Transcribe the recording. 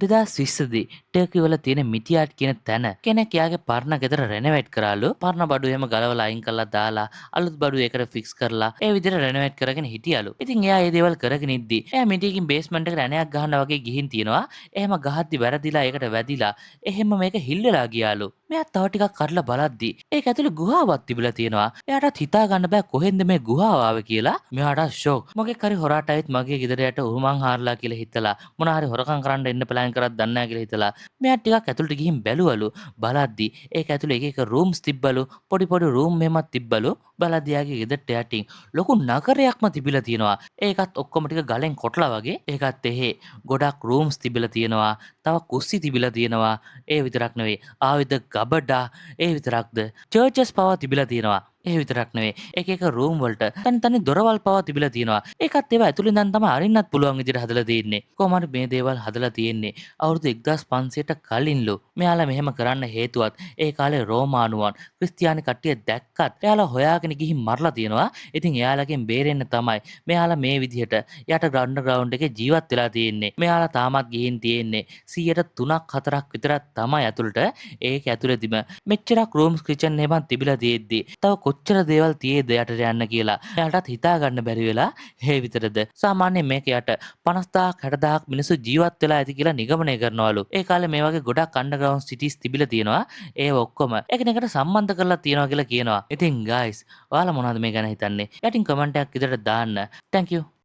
2020දී turkey වල තියෙන මිටියාට් කියන තැන කෙනෙක් යාගේ පරණ ගෙදර රෙනොවේට් කරාලු. පරණ බඩු එහෙම ගලවලා අයින් කරලා දාලා අලුත් බඩු ඒකට ෆික්ස් කරලා ඒ විදිහට රෙනොවේට් කරගෙන හිටියලු. ඉතින් එයා මේ දේවල් කරගෙන ඉද්දි එයා මිටියකින් බේස්මන්ට් එකට ඇණයක් ගහන්න වගේ ගිහින් තියනවා. එහෙම ගහද්දි වැරදිලා ඒකට වැදිලා එහෙම මේක හිල් වෙලා ගියාලු. මෙයා තව ටිකක් කරලා බලද්දි ඒක ඇතුලේ ගුහාවක් තිබිලා තියෙනවා. එයාටත් හිතා ගන්න බෑ කොහෙන්ද මේ ගුහාව ආවේ කියලා. මෙයාට ෂොක්. මොකෙක් හරි හොරාට ඇවිත් මගේ ගෙදර යට උරුමන් හාරලා කියලා හිතලා මොන හරි හොරකම් කරන්න එන්න ප්ලෑන් කරත් දන්නේ නැහැ කියලා හිතලා මෙයා ටිකක් ඇතුළට ගිහින් බැලුවලු. බලද්දි ඒක ඇතුලේ එක එක රූම්ස් තිබ්බලු. පොඩි පොඩි රූම් මෙහෙමත් තිබ්බලු. බලද්දි යාගේ ගෙදරට යටින් ලොකු නගරයක්ම තිබිලා තියෙනවා. ඒකත් ඔක්කොම ටික ගලෙන් කොටලා වගේ. ඒකත් එහෙ ගොඩක් රූම්ස් තිබිලා තියෙනවා. තව කුස්සි තිබිලා තියෙනවා. ඒ විතරක් නෙවෙයි ආයුධ ගබඩා ඒ විතරක්ද චර්චස් පවා තිබිලා තියෙනවා. ඒ විතරක් නෙවෙයි එක එක රූම් වලට තනි තනි දොරවල් පවා තිබිලා තියෙනවා. ඒකත් ඒවා ඇතුළෙන් දැන් තමයි අරින්නත් පුළුවන් විදිහට හදලා තියෙන්නේ. කොහොම හරි මේ දේවල් හදලා තියෙන්නේ අවුරුදු 1500ට කලින්ලු. මෙයාලා මෙහෙම කරන්න හේතුවත් ඒ කාලේ රෝමානුවන් ක්‍රිස්තියානි කට්ටිය දැක්කත් එයාලා හොයාගෙන ගිහින් මරලා තියෙනවා. ඉතින් එයාලගෙන් බේරෙන්න තමයි මෙයාලා මේ විදිහට යට අන්ඩර්ග්‍රවුන්ඩ් එකේ ජීවත් වෙලා තියෙන්නේ. මෙයාලා තාමත් ගිහින් තියෙන්නේ 103ක් 4ක් විතරක් තමයි ඇතුළට. ඒක ඇතුළේදීම මෙච්චරක් රූම්ස් කිචන් එහෙමත් තිබිලා තියෙද්දි තව කොච්චර දේවල් තියේද යටට යන්න කියලා එයාටත් හිතා ගන්න බැරි වෙලා ඒ විතරද සාමාන්‍යයෙන් මේක යට 50000ක් 60000ක් මිනිස්සු ජීවත් වෙලා ඇති කියලා නිගමනය කරනවලු. ඒ කාලේ මේ වගේ ගොඩක් අන්ඩර්ග්‍රවුන්ඩ් සිටිස් තිබිලා තියෙනවා. ඒ ඔක්කොම එකිනෙකට සම්බන්ධ කරලා තියෙනවා කියලා කියනවා. ඉතින් ගයිස් ඔයාලා මොනවද මේ ගැන හිතන්නේ? යටින් කමෙන්ට් එකක් විතර දාන්න. Thank you.